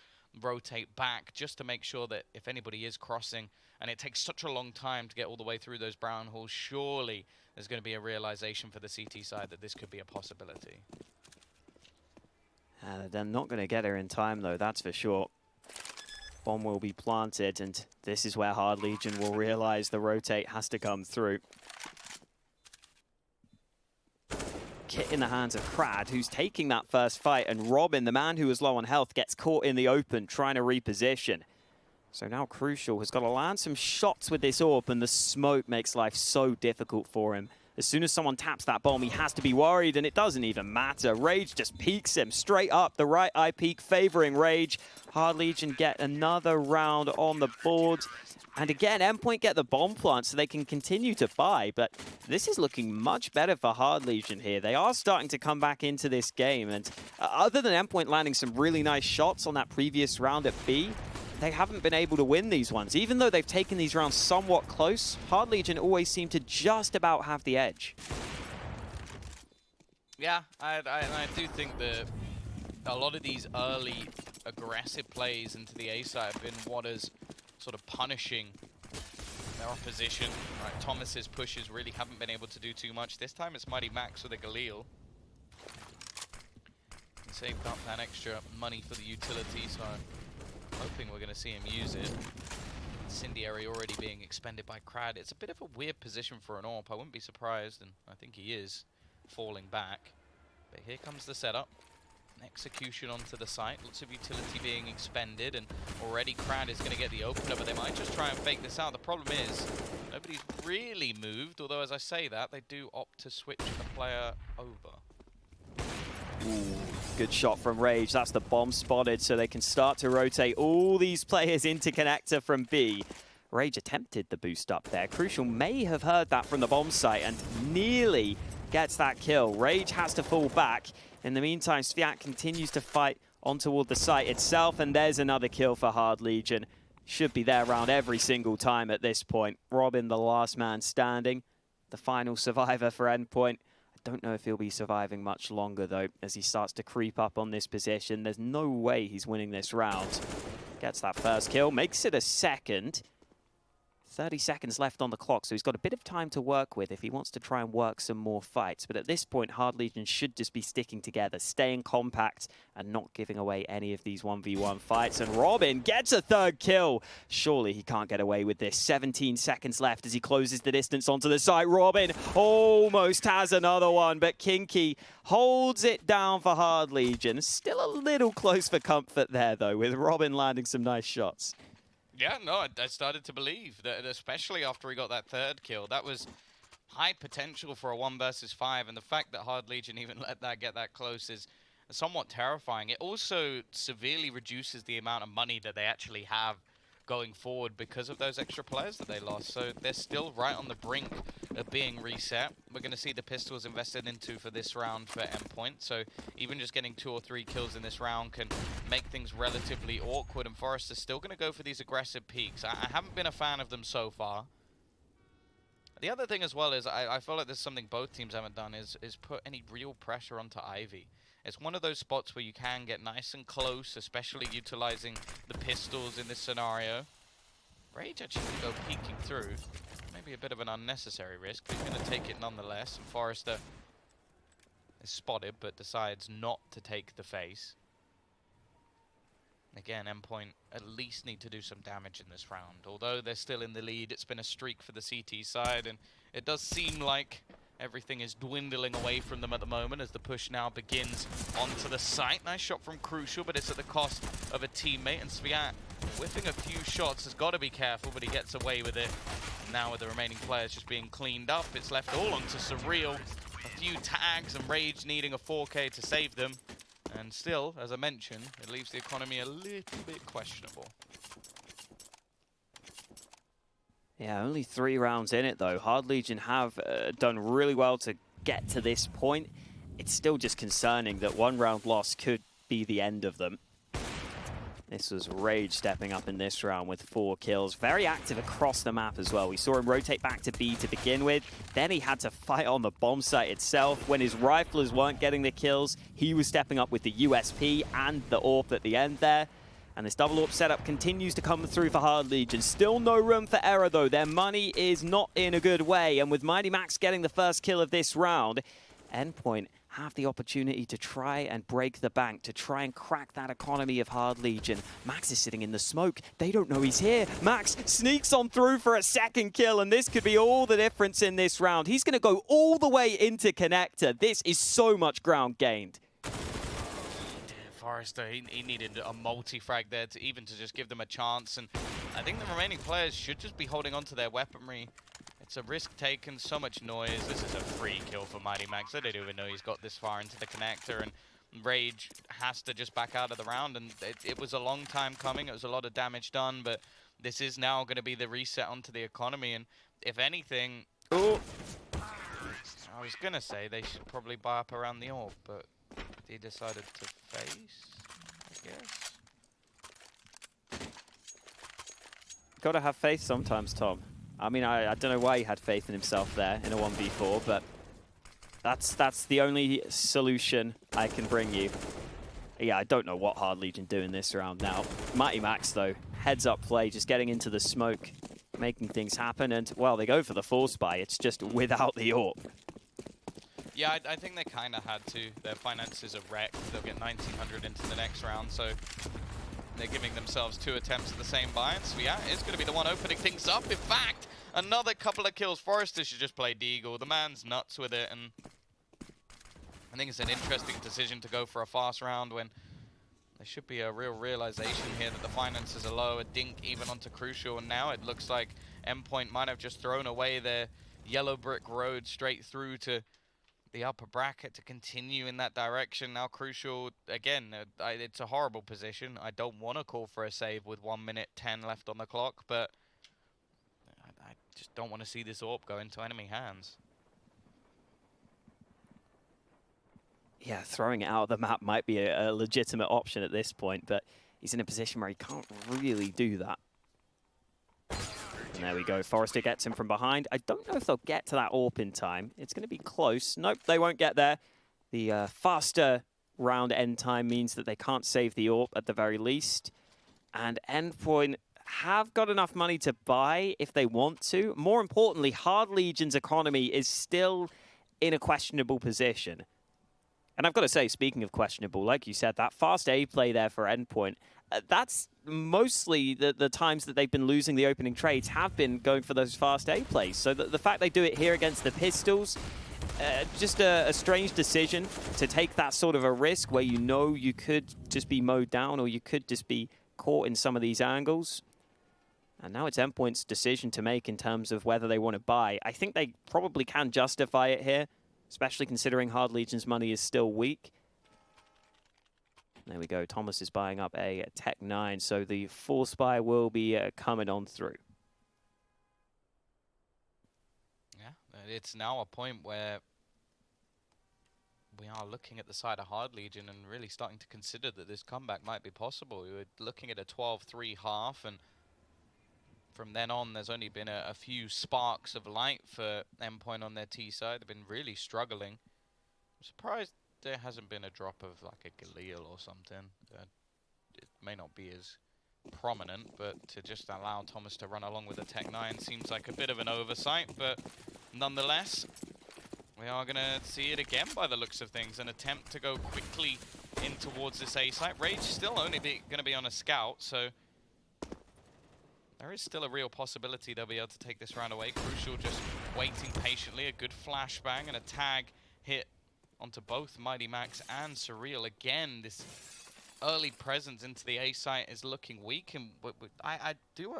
Speaker 1: rotate back just to make sure that if anybody is crossing, and it takes such a long time to get all the way through those brown halls, surely there's going to be a realization for the CT side that this could be a possibility.
Speaker 2: They're not going to get her in time, though, that's for sure. Bomb will be planted, and this is where Hard Legion will realize the rotate has to come through. Kit in the hands of Crad, who's taking that first fight, and Robin, the man who was low on health, gets caught in the open trying to reposition. So now Crucial has got to land some shots with this AWP, and the smoke makes life so difficult for him. As soon as someone taps that bomb, he has to be worried, and it doesn't even matter. Rage just peeks him straight up. The right eye peek favoring Rage. Hard Legion get another round on the board. And again, Endpoint get the bomb plant so they can continue to buy, but this is looking much better for Hard Legion here. They are starting to come back into this game, and other than Endpoint landing some really nice shots on that previous round at B, they haven't been able to win these ones. Even though they've taken these rounds somewhat close, Hard Legion always seem to just about have the edge.
Speaker 1: Yeah, I do think that a lot of these early aggressive plays into the A side have been what is sort of punishing their opposition. Right, Thomas's pushes really haven't been able to do too much. This time it's Mighty Max with a Galil. Saved up that extra money for the utility, so I'm hoping we're going to see him use it. Incendiary already being expended by Crad. It's a bit of a weird position for an AWP. I wouldn't be surprised, and I think he is falling back. But here comes the setup. An execution onto the site. Lots of utility being expended, and already Crad is going to get the opener, but they might just try and fake this out. The problem is, nobody's really moved, although as I say that, they do opt to switch a player over.
Speaker 2: Ooh, good shot from Rage. That's the bomb spotted, so they can start to rotate all these players into connector from B. Rage attempted the boost up there. Crucial may have heard that from the bomb site and nearly gets that kill. Rage has to fall back. In the meantime, Sviat continues to fight on toward the site itself, and there's another kill for Hard Legion. Should be there around every single time at this point. Robin, the last man standing, the final survivor for Endpoint. Don't know if he'll be surviving much longer, though, as he starts to creep up on this position. There's no way he's winning this round. Gets that first kill, makes it a second. 30 seconds left on the clock, so he's got a bit of time to work with if he wants to try and work some more fights. But at this point, Hard Legion should just be sticking together, staying compact, and not giving away any of these 1v1 fights. And Robin gets a third kill. Surely he can't get away with this. 17 seconds left as he closes the distance onto the site. Robin almost has another one, but Kinky holds it down for Hard Legion. Still a little close for comfort there, though, with Robin landing some nice shots.
Speaker 1: Yeah, no, I started to believe that, especially after he got that third kill. That was high potential for a 1 versus 5, and the fact that Hard Legion even let that get that close is somewhat terrifying. It also severely reduces the amount of money that they actually have going forward because of those extra players that they lost. So they're still right on the brink of being reset. We're going to see the pistols invested into for this round for Endpoint. So even just getting 2 or 3 kills in this round can make things relatively awkward. And Forest is still going to go for these aggressive peaks. I haven't been a fan of them so far. The other thing as well is I feel like there's something both teams haven't done is put any real pressure onto Ivy. It's one of those spots where you can get nice and close, especially utilizing the pistols in this scenario. Rage actually can go peeking through. Maybe a bit of an unnecessary risk, but he's going to take it nonetheless. And Forrester is spotted, but decides not to take the face. Again, Endpoint at least need to do some damage in this round. Although they're still in the lead, it's been a streak for the CT side, and it does seem like everything is dwindling away from them at the moment as the push now begins onto the site. Nice shot from Crucial, but it's at the cost of a teammate. And Sviat whiffing a few shots, has got to be careful, but he gets away with it. And now with the remaining players just being cleaned up, it's left all onto Surreal. A few tags and Rage needing a 4K to save them. And still, as I mentioned, it leaves the economy a little bit questionable.
Speaker 2: Yeah, only 3 rounds in it, though. Hard Legion have done really well to get to this point. It's still just concerning that 1 round loss could be the end of them. This was Rage stepping up in this round with 4 kills. Very active across the map as well. We saw him rotate back to B to begin with. Then he had to fight on the bomb site itself. When his riflers weren't getting the kills, he was stepping up with the USP and the AWP at the end there. And this double AWP setup continues to come through for Hard Legion. Still no room for error, though. Their money is not in a good way. And with Mighty Max getting the first kill of this round, Endpoint have the opportunity to try and break the bank, to try and crack that economy of Hard Legion. Max is sitting in the smoke. They don't know he's here. Max sneaks on through for a second kill, and this could be all the difference in this round. He's going to go all the way into connector. This is so much ground gained.
Speaker 1: Forrester, he needed a multi-frag there to even to just give them a chance, and I think the remaining players should just be holding on to their weaponry. It's a risk taken, so much noise. This is a free kill for Mighty Max. They don't even know he's got this far into the connector, and Rage has to just back out of the round, and it was a long time coming. It was a lot of damage done, but this is now going to be the reset onto the economy, and if anything...
Speaker 2: Ooh.
Speaker 1: I was going to say they should probably buy up around the AWP, but he decided to face, I guess.
Speaker 2: Gotta have faith sometimes, Tom. I mean, I don't know why he had faith in himself there in a 1v4, but that's the only solution I can bring you. Yeah, I don't know what Hard Legion doing this round now. Mighty Max, though, heads up play, just getting into the smoke, making things happen. And, well, they go for the force buy. It's just without the AWP.
Speaker 1: Yeah, I think they kind of had to. Their finances are wrecked. They'll get 1900 into the next round, so they're giving themselves 2 attempts at the same buy. And so, yeah, it's going to be the one opening things up. In fact, another couple of kills. Forrester should just play Deagle. The man's nuts with it, and I think it's an interesting decision to go for a fast round when there should be a real realization here that the finances are low. A dink even onto Crucial, and now it looks like Endpoint might have just thrown away their yellow brick road straight through to the upper bracket to continue in that direction. Now Crucial, again, it's a horrible position. I don't want to call for a save with 1 minute 10 left on the clock, but I just don't want to see this AWP go into enemy hands.
Speaker 2: Yeah, throwing it out of the map might be a legitimate option at this point, but he's in a position where he can't really do that. And there we go. Forrester gets him from behind. I don't know if they'll get to that AWP in time. It's going to be close. Nope, they won't get there. The faster round end time means that they can't save the AWP at the very least. And Endpoint have got enough money to buy if they want to. More importantly, Hard Legion's economy is still in a questionable position. And I've got to say, speaking of questionable, like you said, that fast A play there for Endpoint, that's mostly the times that they've been losing the opening trades have been going for those fast A plays. So the fact they do it here against the Pistols, just a strange decision to take that sort of a risk where you know you could just be mowed down or you could just be caught in some of these angles. And now it's Endpoint's decision to make in terms of whether they want to buy. I think they probably can justify it here, especially considering Hard Legion's money is still weak. There we go. Thomas is buying up a Tech 9, so the force buy will be coming on through.
Speaker 1: Yeah, it's now a point where we are looking at the side of Hard Legion and really starting to consider that this comeback might be possible. We were looking at a 12-3 half, and from then on, there's only been a few sparks of light for Endpoint on their T side. They've been really struggling. I'm surprised there hasn't been a drop of like a Galil or something. It may not be as prominent, but to just allow Thomas to run along with the Tech 9 seems like a bit of an oversight. But nonetheless, we are going to see it again by the looks of things. An attempt to go quickly in towards this A site. Rage still only going to be on a scout, so there is still a real possibility they'll be able to take this round away. Crucial just waiting patiently. A good flashbang and a tag hit onto both Mighty Max and Surreal. Again, this early presence into the A site is looking weak, and I do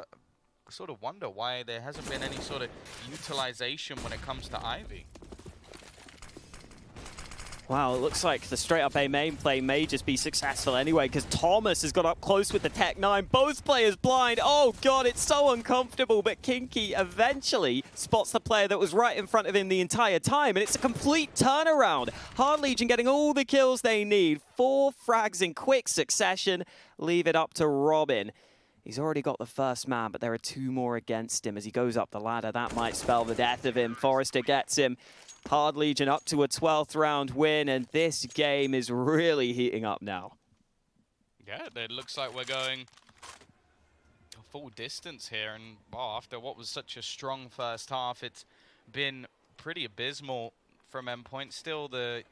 Speaker 1: sort of wonder why there hasn't been any sort of utilization when it comes to Ivy.
Speaker 2: Wow, it looks like the straight-up A main play may just be successful anyway, because Thomas has got up close with the Tech 9. Both players blind. Oh, God, it's so uncomfortable. But Kinky eventually spots the player that was right in front of him the entire time, and it's a complete turnaround. Hard Legion getting all the kills they need. 4 frags in quick succession. Leave it up to Robin. He's already got the first man, but there are 2 more against him as he goes up the ladder. That might spell the death of him. Forrester gets him. Hard Legion up to a 12th round win, and this game is really heating up now.
Speaker 1: Yeah, it looks like we're going a full distance here, and well, after what was such a strong first half, it's been pretty abysmal from Endpoint. Still, the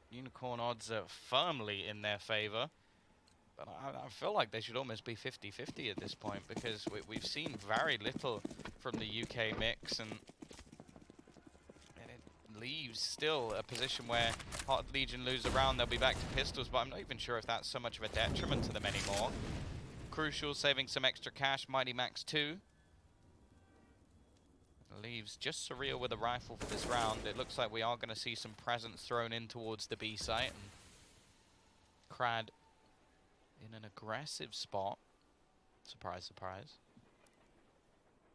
Speaker 1: Unicorn odds are firmly in their favor, but I feel like they should almost be 50-50 at this point, because we've seen very little from the UK mix, and leaves still a position where Hard Legion lose a round, they'll be back to pistols, but I'm not even sure if that's so much of a detriment to them anymore. Crucial saving some extra cash, Mighty Max 2. Leaves just Surreal with a rifle for this round. It looks like we are going to see some presents thrown in towards the B site. And Crad in an aggressive spot. Surprise, surprise.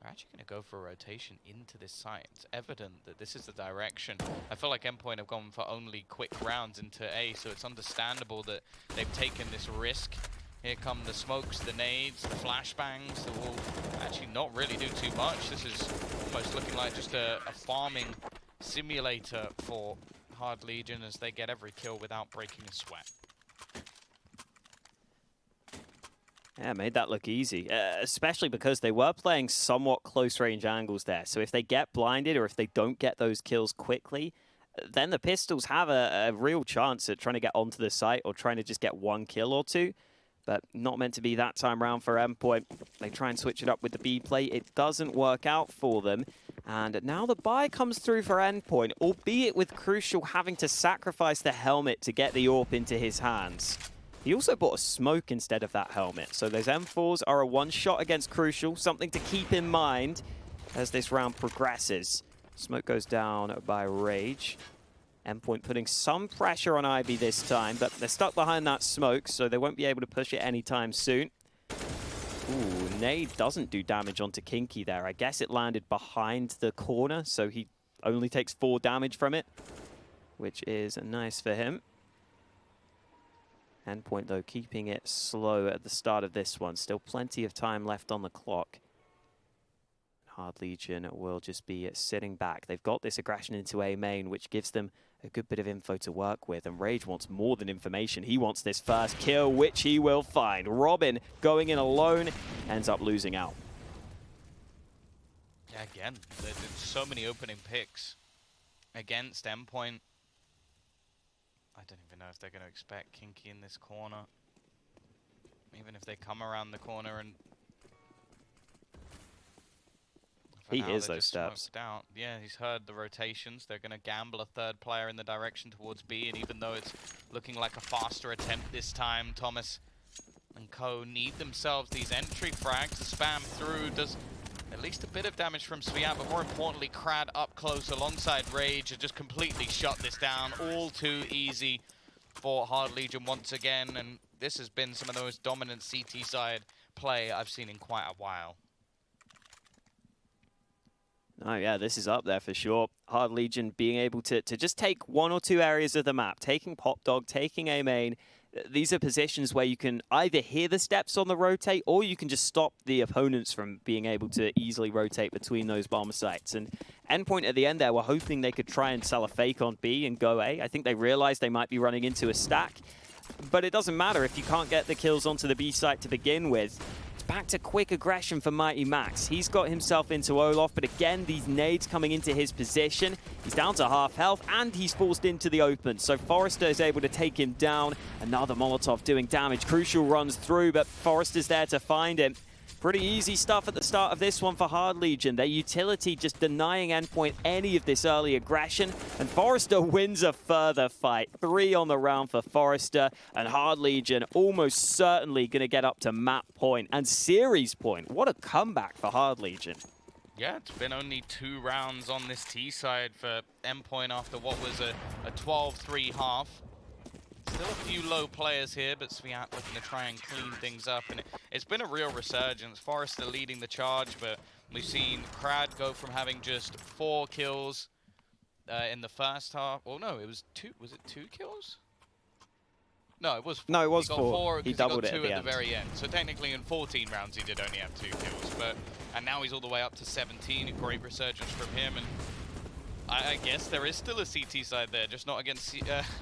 Speaker 1: We're actually going to go for a rotation into this site. It's evident that this is the direction. I feel like Endpoint have gone for only quick rounds into A, so it's understandable that they've taken this risk. Here come the smokes, the nades, the flashbangs that will actually not really do too much. This is almost looking like just a farming simulator for Hard Legion as they get every kill without breaking a sweat.
Speaker 2: Yeah, made that look easy, especially because they were playing somewhat close-range angles there. So if they get blinded or if they don't get those kills quickly, then the Pistols have a real chance at trying to get onto the site or trying to just get one kill or two. But not meant to be that time round for Endpoint. They try and switch it up with the B play. It doesn't work out for them. And now the buy comes through for Endpoint, albeit with Crucial having to sacrifice the helmet to get the AWP into his hands. He also bought a smoke instead of that helmet. So those M4s are a one-shot against Crucial, something to keep in mind as this round progresses. Smoke goes down by Rage. Endpoint putting some pressure on Ivy this time, but they're stuck behind that smoke, so they won't be able to push it anytime soon. Ooh, nade doesn't do damage onto Kinky there. I guess it landed behind the corner, so he only takes 4 damage from it, which is nice for him. Endpoint, though, keeping it slow at the start of this one. Still plenty of time left on the clock. Hard Legion will just be sitting back. They've got this aggression into A main, which gives them a good bit of info to work with. And Rage wants more than information. He wants this first kill, which he will find. Robin going in alone, ends up losing out.
Speaker 1: Yeah, again, there's so many opening picks against Endpoint. I don't even know if they're going to expect Kinky in this corner. Even if they come around the corner and...
Speaker 2: He hears those steps.
Speaker 1: Out. Yeah, he's heard the rotations. They're going to gamble a third player in the direction towards B, and even though it's looking like a faster attempt this time, Thomas and co need themselves these entry frags. The spam through does at least a bit of damage from Sviat, but more importantly, Krad up close alongside Rage has just completely shut this down. All too easy for Hard Legion once again, and this has been some of the most dominant CT side play I've seen in quite a while.
Speaker 2: Oh yeah, this is up there for sure. Hard Legion being able to just take 1 or 2 areas of the map, taking Pop Dog, taking A main. These are positions where you can either hear the steps on the rotate, or you can just stop the opponents from being able to easily rotate between those bomb sites. And Endpoint at the end there were hoping they could try and sell a fake on B and go A. I think they realized they might be running into a stack. But it doesn't matter if you can't get the kills onto the B site to begin with. Back to quick aggression for Mighty Max. He's got himself into Olaf, but again, these nades coming into his position. He's down to half health, and he's forced into the open. So Forrester is able to take him down. Another Molotov doing damage. Crucial runs through, but Forrester's there to find him. Pretty easy stuff at the start of this one for Hard Legion. Their utility just denying Endpoint any of this early aggression. And Forrester wins a further fight. 3 on the round for Forrester. And Hard Legion almost certainly going to get up to map point and series point. What a comeback for Hard Legion.
Speaker 1: Yeah, it's been only 2 rounds on this T side for Endpoint after what was a 12-3 half. Still a few low players here, but Sviat looking to try and clean things up. And it's been a real resurgence. Forrester leading the charge, but we've seen Krad go from having just 4 kills in the first half. Oh no, it was 2. Was it 2 kills? No, it was 4.
Speaker 2: No, it was
Speaker 1: he got
Speaker 2: 4. He doubled
Speaker 1: got 2
Speaker 2: it
Speaker 1: at the very end. So technically in 14 rounds he did only have 2 kills. And now he's all the way up to 17. A great resurgence from him. And I guess there is still a CT side there, just not against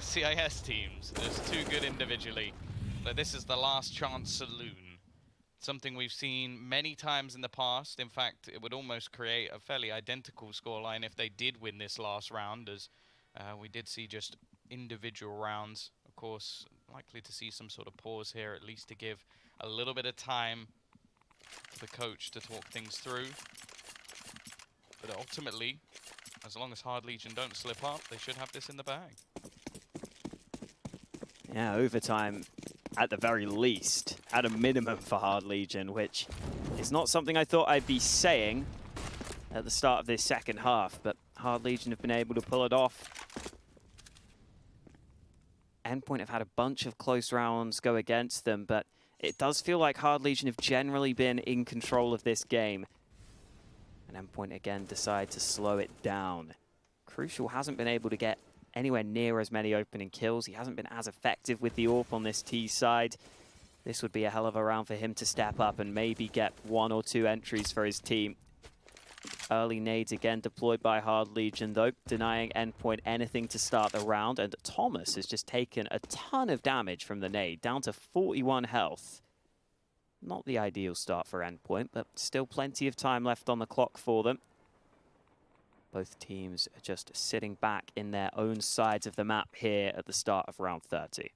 Speaker 1: CIS teams. There's too good individually. But this is the last chance saloon. Something we've seen many times in the past. In fact, it would almost create a fairly identical scoreline if they did win this last round, as we did see just individual rounds. Of course, likely to see some sort of pause here, at least to give a little bit of time for the coach to talk things through. But ultimately, as long as Hard Legion don't slip up, they should have this in the bag.
Speaker 2: Yeah, overtime at the very least, at a minimum for Hard Legion, which is not something I thought I'd be saying at the start of this second half, but Hard Legion have been able to pull it off. Endpoint have had a bunch of close rounds go against them, but it does feel like Hard Legion have generally been in control of this game. And Endpoint again decide to slow it down. Crucial hasn't been able to get anywhere near as many opening kills. He hasn't been as effective with the AWP on this T side. This would be a hell of a round for him to step up and maybe get 1 or 2 entries for his team. Early nades again deployed by Hard Legion, though, denying Endpoint anything to start the round. And Thomas has just taken a ton of damage from the nade, down to 41 health. Not the ideal start for Endpoint, but still plenty of time left on the clock for them. Both teams are just sitting back in their own sides of the map here at the start of round 30.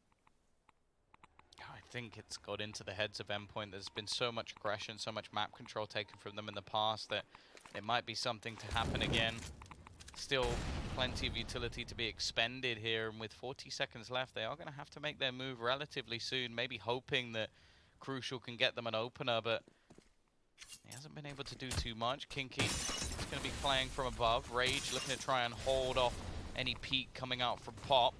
Speaker 1: I think it's got into the heads of Endpoint. There's been so much aggression, so much map control taken from them in the past that it might be something to happen again. Still plenty of utility to be expended here, and with 40 seconds left, they are going to have to make their move relatively soon, maybe hoping that Crucial can get them an opener, but he hasn't been able to do too much. Kinky is going to be playing from above. Rage looking to try and hold off any peek coming out from Pop.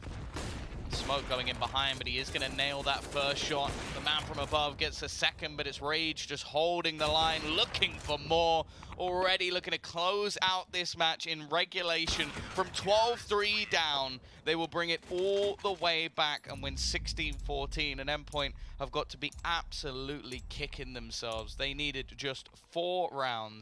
Speaker 1: Smoke going in behind, but he is going to nail that first shot. The man from above gets a second, but it's Rage just holding the line, looking for more. Already looking to close out this match in regulation from 12-3 down. They will bring it all the way back and win 16-14. And Endpoint have got to be absolutely kicking themselves. They needed just 4 rounds